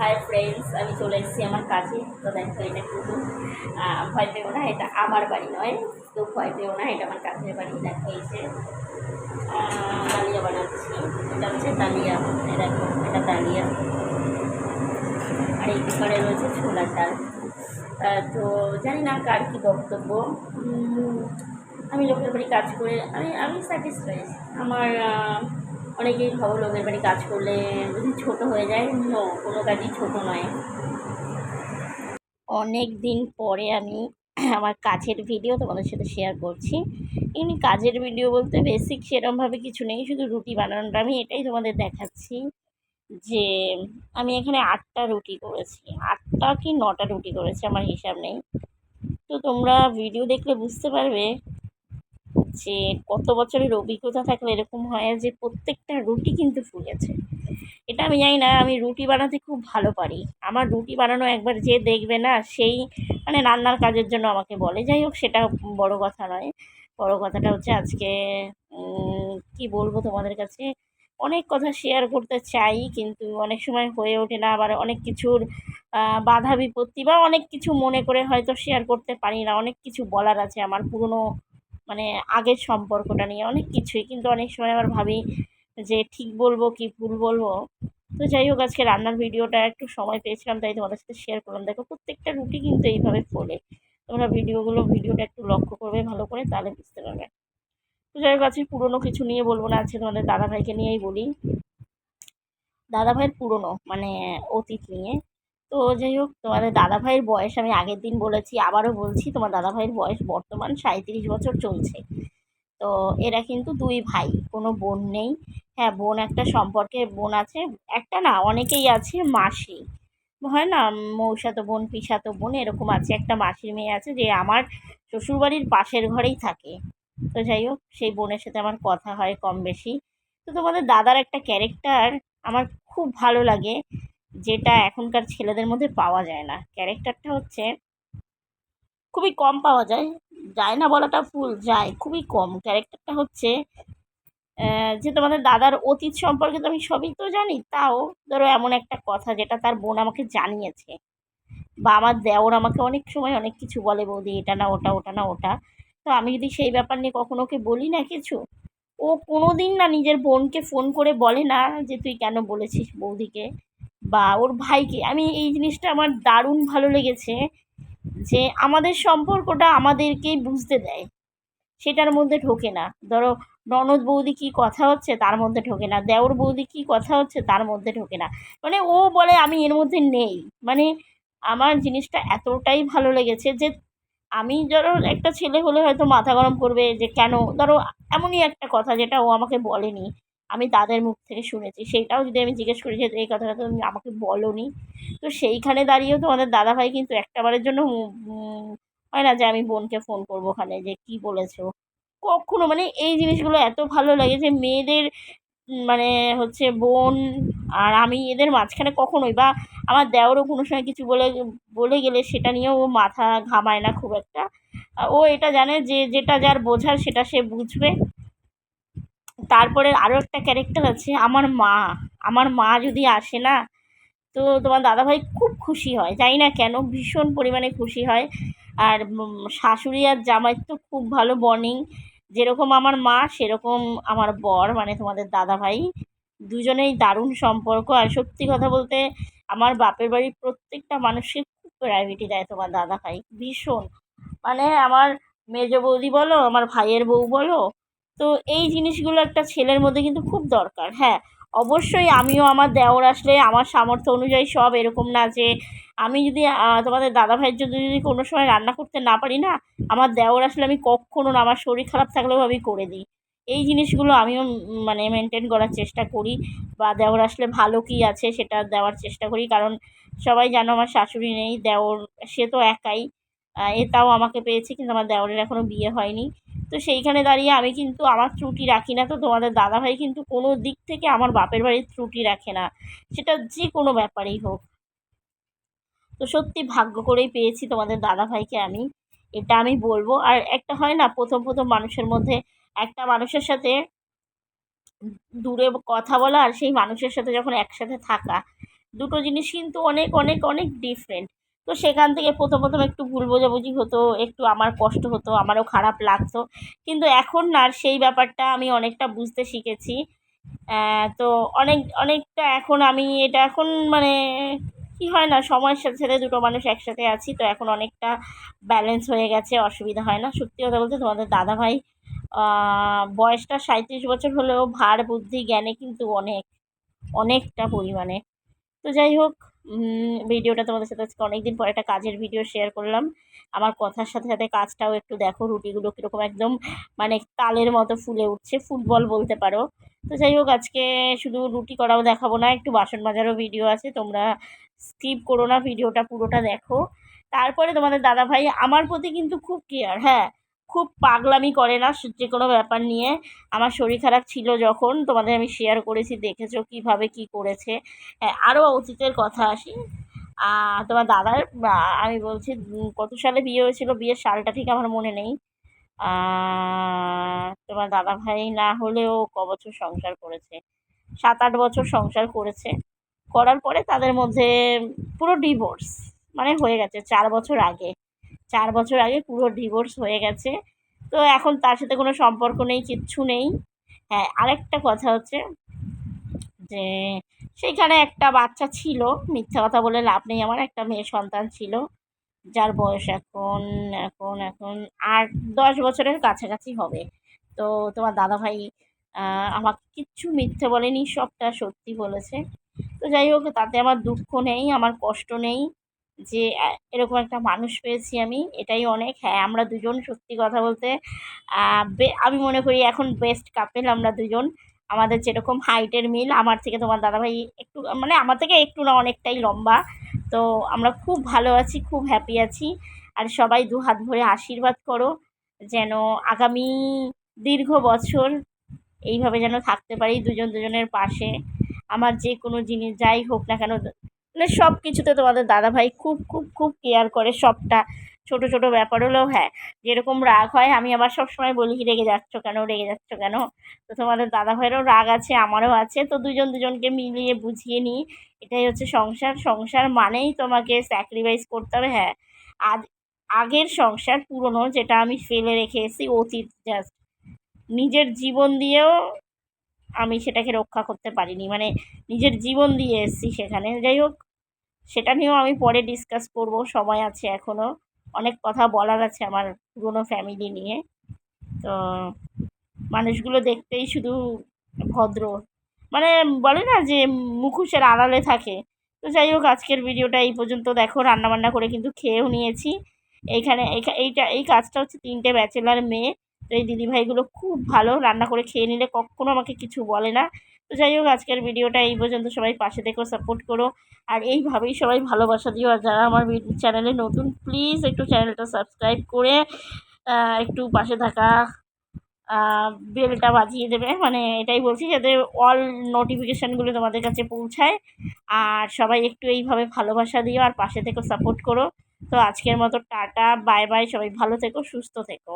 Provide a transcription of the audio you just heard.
Hi friends, আমি চলে এসেছি আমার কাছে। তো দেখো, এটা কিন্তু ভয় পেও না, এটা আমার বাড়ি নয়। তো ভয় পেও না, এটা আমার কাছের বাড়ি। দেখো, এই যে ডালিয়া বানাচ্ছি। এটা হচ্ছে ডালিয়া, দেখো এটা ডালিয়া। আর এই কুকারে রয়েছে ছোলার ডাল। তো জানি না কার কী বক্তব্য। আমি লোকের বাড়ি কাজ করে আমি আমি স্যাটিসফাইড। আমার অনেকেই ভাবো লোকের বাড়ি কাজ করলে যদি ছোটো হয়ে যায়। কোনো কাজই ছোটো নয়। অনেক দিন পরে আমি আমার কাজের ভিডিও তোমাদের সাথে শেয়ার করছি। এমনি কাজের ভিডিও বলতে বেসিক সেরকমভাবে কিছু নেই, শুধু রুটি বানানোটা আমি এটাই তোমাদের দেখাচ্ছি। যে আমি এখানে 8টা রুটি করেছি, 8টা কি 9টা রুটি করেছি, আমার হিসাব নেই। তো তোমরা ভিডিও দেখলে বুঝতে পারবে যে কত বছরের অভিজ্ঞতা থাকলে এরকম হয় যে প্রত্যেকটা রুটি কিন্তু ফুলেছে। এটা আমি জানি না, আমি রুটি বানাতে খুব ভালো পারি। আমার রুটি বানানো একবার যে দেখবে না, সেই মানে রান্নার কাজের জন্য আমাকে বলে। যাই হোক, সেটা বড় কথা নয়। বড় কথাটা হচ্ছে আজকে কি বলবো তোমাদের কাছে। অনেক কথা শেয়ার করতে চাই, কিন্তু অনেক সময় হয়ে ওঠে না। আবার অনেক কিছুর বাধা বিপত্তি বা অনেক কিছু মনে করে হয়তো শেয়ার করতে পারি না। অনেক কিছু বলার আছে আমার পুরনো মানে আগের সম্পর্কটা নিয়ে, অনেক কিছুই। কিন্তু অনেক সময় আবার ভাবি যে ঠিক বলবো কি ভুল বলবো। তো যাই হোক, আজকে রান্নার ভিডিওটা একটু সময় পেয়েছিলাম, তাই তোমাদের সাথে শেয়ার করলাম। দেখো, প্রত্যেকটা রুটি কিন্তু এইভাবে ফোলে। তোমরা ভিডিওটা একটু লক্ষ্য করবে ভালো করে, তাহলে বুঝতে পারবে। তো যাই হোক, আজকে পুরোনো কিছু নিয়ে বলবো না, আজকে তোমাদের দাদাভাইকে নিয়েই বলি। দাদাভাইয়ের পুরনো মানে অতীত নিয়ে। তো যাই হোক, তোমাদের দাদাভাইয়ের বয়স আমি আগের দিন বলেছি, আবারও বলছি, তোমার দাদাভাইয়ের বয়স বর্তমান 37 বছর চলছে। তো এরা কিন্তু 2 ভাই, কোনো বোন নেই। হ্যাঁ, বোন একটা সম্পর্কে বোন আছে, একটা না অনেকেই আছে। মাসি হয় না, মৌসাতো বোন, পিসাতো বোন এরকম আছে। একটা মাসির মেয়ে আছে, যে আমার শ্বশুরবাড়ির পাশের ঘরেই থাকে। তো যাই হোক, সেই বোনের সাথে আমার কথা হয় কম বেশি। তো তোমাদের দাদার একটা ক্যারেক্টার আমার খুব ভালো লাগে, যেটা এখনকার ছেলেদের মধ্যে পাওয়া যায় না। ক্যারেক্টারটা হচ্ছে খুবই কম পাওয়া যায়, যায় না বলাটা ভুল, যায় খুবই কম। ক্যারেক্টারটা হচ্ছে যে তোমাদের দাদার অতীত সম্পর্কে তো আমি সবই তো জানি, তাও ধরো এমন একটা কথা যেটা তার বোন আমাকে জানিয়েছে, বা আমার দেওর আমাকে অনেক সময় অনেক কিছু বলে, বৌদি এটা না ওটা, ওটা না ওটা। তো আমি যদি সেই ব্যাপার নিয়ে কখনো ওকে বলি না কিছু, ও কোনো দিন না নিজের বোনকে ফোন করে বলে না যে তুই কেন বলেছিস বৌদিকে বা ওর ভাইকে। আমি এই জিনিসটা আমার দারুণ ভালো লেগেছে, যে আমাদের সম্পর্কটা আমাদেরকেই বুঝতে দেয়, সেটার মধ্যে ঢোকে না। ধরো, ননদ বৌদি কী কথা হচ্ছে তার মধ্যে ঢোকে না, দেওর বৌদি কী কথা হচ্ছে তার মধ্যে ঢোকে না। মানে ও বলে আমি এর মধ্যে নেই। মানে আমার জিনিসটা এতটাই ভালো লেগেছে যে আমি ধরো একটা ছেলে হলে হয়তো মাথা গরম করবে, যে কেন, ধরো এমনই একটা কথা যেটা ও আমাকে বলেনি, আমি তাদের মুখ থেকে শুনেছি, সেইটাও যদি আমি জিজ্ঞেস করি যে এই কথাটা তো তুমি আমাকে বলোনি। তো সেইখানে দাঁড়িয়েও তো আমাদের দাদাভাই কিন্তু একটাবারের জন্য হয় না যে আমি বোনকে ফোন করবো ওখানে যে কী বলেছো, কখনো। মানে এই জিনিসগুলো এত ভালো লাগে যে মেয়েদের মানে হচ্ছে বোন আর আমি এদের মাঝখানে কখনোই, বা আমার দেওরও কোনো সময় কিছু বলে বলে গেলে সেটা নিয়েও ও মাথা ঘামায় না খুব একটা। ও এটা জানে যে যেটা যার বোঝার সেটা সে বুঝবে। তারপরে আরও একটা ক্যারেক্টার আছে, আমার মা। আমার মা যদি আসে না, তো তোমার দাদাভাই খুব খুশি হয়, জানি না কেন, ভীষণ পরিমাণে খুশি হয়। আর শাশুড়ি আর জামাইয়ের তো খুব ভালো বন্ডিং। যেরকম আমার মা, সেরকম আমার বর মানে তোমাদের দাদাভাই, দুজনেই দারুণ সম্পর্ক। আর সত্যি কথা বলতে, আমার বাপের বাড়ির প্রত্যেকটা মানুষকে খুব প্রায়োরিটি দেয় তোমার দাদাভাই, ভীষণ। মানে আমার মেজো বৌদি বলো, আমার ভাইয়ের বউ বলো, তো এই জিনিসগুলো একটা ছেলের মধ্যে কিন্তু খুব দরকার। হ্যাঁ, অবশ্যই আমিও আমার দেওর আসলে আমার সামর্থ্য অনুযায়ী সব, এরকম না যে আমি যদি তোমাদের দাদাভাইয়ের জন্য যদি কোনো সময় রান্না করতে না পারি না, আমার দেওর আসলে আমি কক্ষনো না, আমার শরীর খারাপ থাকলেও আমি করে দিই। এই জিনিসগুলো আমিও মানে মেনটেন করার চেষ্টা করি, বা দেওর আসলে ভালো কী আছে সেটা দেওয়ার চেষ্টা করি। কারণ সবাই জানো আমার শাশুড়ি নেই, দেওর সে তো একাই। তাও আমাকে পেয়েছে, কিন্তু আমার দেওরের এখনও বিয়ে হয়নি। তো সেইখানে দাঁড়িয়ে আমি কিন্তু আমার ত্রুটি রাখি না। তো তোমাদের দাদাভাই কিন্তু কোনো দিক থেকে আমার বাপের বাড়ির ত্রুটি রাখে না, সেটা যে কোনো ব্যাপারেই হোক। তো সত্যি ভাগ্য করেই পেয়েছি তোমাদের দাদাভাইকে আমি, এটা আমি বলবো। আর একটা হয় না, প্রথম প্রথম মানুষের মধ্যে একটা মানুষের সাথে দূরে কথা বলা, আর সেই মানুষের সাথে যখন একসাথে থাকা, দুটো জিনিস কিন্তু অনেক অনেক অনেক ডিফারেন্ট। তো সেখান থেকে প্রথম একটু ভুল বোঝাবুঝি হতো, একটু আমার কষ্ট হতো, আমারও খারাপ লাগতো। কিন্তু এখন না আর সেই ব্যাপারটা আমি অনেকটা বুঝতে শিখেছি। তো অনেকটা এখন আমি এটা এখন মানে কি হয় না, সময়ের সাথে সাথে দুটো মানুষ একসাথে আছি, তো এখন অনেকটা ব্যালেন্স হয়ে গেছে, অসুবিধা হয় না। সত্যি কথা বলতে তোমাদের দাদাভাই বয়সটা 37 বছর হলেও ভার বুদ্ধি জ্ঞানে কিন্তু অনেকটা পরিমাণে। তো যাই হোক, ভিডিওটা তোমাদের সাথে আজকে অনেকদিন পর একটা কাজের ভিডিও শেয়ার করলাম। আমার কথার সাথে সাথে কাজটাও একটু দেখো, রুটিগুলো কীরকম একদম মানে তালের মতো ফুলে উঠছে, ফুটবল বলতে পারো। তো যাই হোক, আজকে শুধু রুটি করাও দেখাবো না, একটু বাসন মাজারও ভিডিও আছে, তোমরা স্কিপ করো না, ভিডিওটা পুরোটা দেখো। তারপরে তোমাদের দাদাভাই আমার প্রতি কিন্তু খুব কেয়ার, হ্যাঁ, খুব পাগলামি করে না যে কোনো ব্যাপার নিয়ে। আমার শরীর খারাপ ছিল যখন, তোমাদের আমি শেয়ার করেছি, দেখেছো কীভাবে কী করেছে। হ্যাঁ, আরও অতীতের কথা আসি। তোমার দাদার আমি বলছি কত সালে বিয়ে হয়েছিল, বিয়ের সালটা ঠিক আমার মনে নেই। তোমার দাদাভাই না হলেও ক বছর সংসার করেছে, 7-8 বছর সংসার করেছে। করার পরে তাদের মধ্যে পুরো ডিভোর্স মানে হয়ে গেছে 4 বছর আগে। 4 বছর আগে পুরো ডিভোর্স হয়ে গেছে। তো এখন তার সাথে কোনো সম্পর্ক নেই, কিচ্ছু নেই। হ্যাঁ, আরেকটা কথা হচ্ছে যে সেইখানে একটা বাচ্চা ছিল, মিথ্যা কথা বলে লাভ নেই, আমার একটা মেয়ে সন্তান ছিল, যার বয়স এখন এখন এখন 8-10 বছরের কাছাকাছি হবে। তো তোমার দাদাভাই আমাকে কিচ্ছু মিথ্যে বলেনি, সবটা সত্যি বলেছে। তো যাই হোক, তাতে আমার দুঃখ নেই, আমার কষ্ট নেই, যে এরকম একটা মানুষ পেয়েছি আমি, এটাই অনেক। হ্যাঁ, আমরা দুজন সত্যি কথা বলতে আমি মনে করি এখন বেস্ট কাপেল আমরা দুজন। আমাদের যেরকম হাইটের মিল, আমার থেকে তোমার দাদাভাই একটু মানে আমার থেকে একটু না অনেকটাই লম্বা। তো আমরা খুব ভালো আছি, খুব হ্যাপি আছি। আর সবাই দু হাত ভরে আশীর্বাদ করো যেন আগামী দীর্ঘ বছর এইভাবে যেন থাকতে পারি দুজন দুজনের পাশে। আমার যে কোনো জিনিস যাই হোক না কেন, মানে সব কিছুতে তোমাদের দাদাভাই খুব খুব খুব কেয়ার করে সবটা। ছোট ছোট ব্যাপার হলেও, হ্যাঁ, যেরকম রাগ হয় আমি আবার সবসময় বলি রেগে যাচ্ছ কেন, রেগে যাচ্ছ কেন। তো তোমাদের দাদাভাইয়েরও রাগ আছে, আমারও আছে, তো দুজন দুজনকে মিলিয়ে বুঝিয়ে নিই। এটাই হচ্ছে সংসার। সংসার মানেই তোমাকে স্যাক্রিফাইস করতে হবে, হ্যাঁ। আজ আগের সংসার পুরনো যেটা আমি ফেলে রেখে এসেছি, অতীত, জাস্ট নিজের জীবন দিয়েও আমি সেটাকে রক্ষা করতে পারিনি, মানে নিজের জীবন দিয়ে এসেছি সেখানে। যাই হোক, সেটা নিয়েও আমি পরে ডিসকাস করব, সময় আছে এখনও, অনেক কথা বলার আছে আমার পুরনো ফ্যামিলি নিয়ে। তো মানুষগুলো দেখতেই শুধু ভদ্র, মানে বলে না যে মুখোশের আড়ালে থাকে। তো যাই হোক, আজকের ভিডিওটা এই পর্যন্ত দেখো, রান্নাবান্না করে কিন্তু খেয়েও নিয়েছি। এইখানে এই কাজটা হচ্ছে 3টে ব্যাচেলার মেয়ে। তো এই দিদিভাইগুলো খুব ভালো, রান্না করে খেয়ে নিলে কখনো আমাকে কিছু বলে না। তো যাই হোক, আজকের ভিডিওটা এই পর্যন্ত, সবাই পাশে থেকো, সাপোর্ট করো। আর এইভাবেই সবাই ভালোবাসা দিও। আর যারা আমার চ্যানেলে নতুন, প্লিজ একটু চ্যানেলটা সাবস্ক্রাইব করে একটু পাশে থাকা বেলটা বাজিয়ে দেবে, মানে এটাই বলছি, যাতে অল নোটিফিকেশানগুলো তোমাদের কাছে পৌঁছায়। আর সবাই একটু এইভাবে ভালোবাসা দিও আর পাশে থেকো, সাপোর্ট করো। তো আজকের মতো টাটা, বাই বাই, সবাই ভালো থেকো, সুস্থ থেকো।